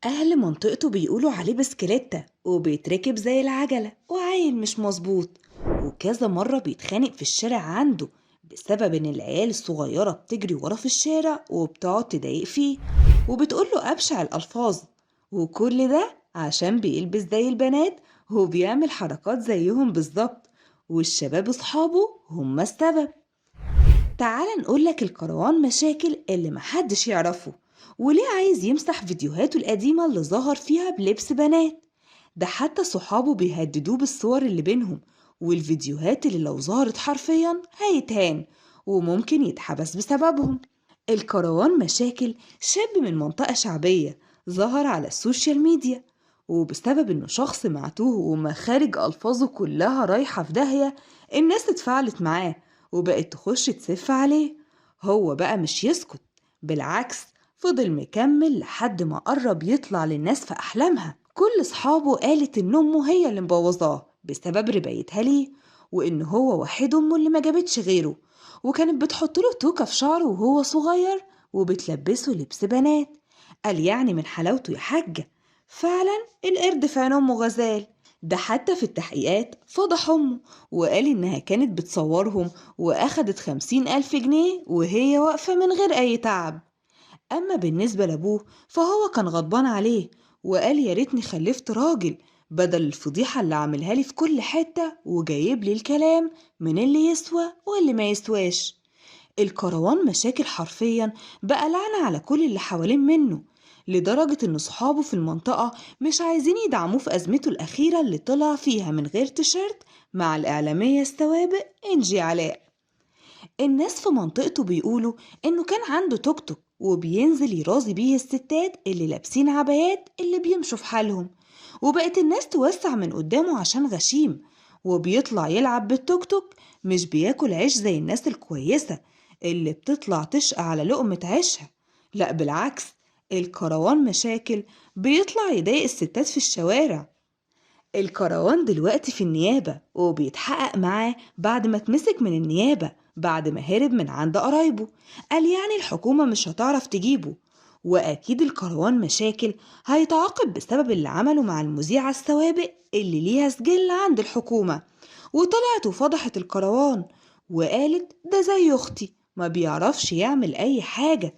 أهل منطقته بيقولوا عليه بسكليتة وبيتركب زي العجلة وعيل مش مظبوط، وكذا مرة بيتخانق في الشارع عنده بسبب إن العيال الصغيرة بتجري ورا في الشارع وبتقعد تضايق فيه وبتقوله أبشع الألفاظ، وكل ده عشان بيلبس زي البنات وبيعمل حركات زيهم بالظبط، والشباب أصحابه هم السبب. تعال نقولك الكروان مشاكل اللي محدش يعرفه، وليه عايز يمسح فيديوهاته القديمة اللي ظهر فيها بلبس بنات. ده حتى صحابه بيهددوه بالصور اللي بينهم والفيديوهات اللي لو ظهرت حرفيا هيتهان وممكن يتحبس بسببهم. الكروان مشاكل شاب من منطقة شعبية ظهر على السوشيال ميديا، وبسبب انه شخص معتوه ومخارج ألفاظه كلها رايحة في داهية الناس اتفاعلت معاه وبقت تخش تسف عليه. هو بقى مش يسكت، بالعكس فضل مكمل لحد ما قرب يطلع للناس في أحلامها. كل صحابه قالت إن أمه هي اللي مبوظاه بسبب ربايتها ليه، وإن هو وحيد أمه اللي ما جابتش غيره، وكانت بتحطله توكة في شعره وهو صغير وبتلبسه لبس بنات. قال يعني من حلاوته يا حاجة، فعلا القرد في عين أمه غزال. ده حتى في التحقيقات فضح أمه وقال إنها كانت بتصورهم وأخدت 50,000 جنيه وهي واقفة من غير أي تعب. أما بالنسبة لأبوه فهو كان غضبان عليه وقال يا ريتني خلفت راجل بدل الفضيحة اللي عاملها لي في كل حتة وجايب لي الكلام من اللي يسوى واللي ما يسواش. الكروان مشاكل حرفيا بقى لعنة على كل اللي حوالين منه، لدرجة إن صحابه في المنطقة مش عايزين يدعموه في أزمته الأخيرة اللي طلع فيها من غير تيشيرت مع الإعلامية السوابق إنجي علاء. الناس في منطقته بيقولوا إنه كان عنده توك توك وبينزل يرازي بيه الستات اللي لابسين عبايات اللي بيمشوا في حالهم، وبقت الناس توسع من قدامه عشان غشيم، وبيطلع يلعب بالتوك توك مش بياكل عيش زي الناس الكويسة اللي بتطلع تشقى على لقمة عيشها. لأ بالعكس، الكروان مشاكل بيطلع يضايق الستات في الشوارع. الكروان دلوقتي في النيابة وبيتحقق معاه بعد ما اتمسك من النيابة بعد ما هرب من عند قرايبه. قال يعني الحكومة مش هتعرف تجيبه، وأكيد الكروان مشاكل هيتعاقب بسبب اللي عمله مع المذيعة السوابق اللي ليها سجل عند الحكومة، وطلعت وفضحت الكروان وقالت ده زي أختي ما بيعرفش يعمل أي حاجة.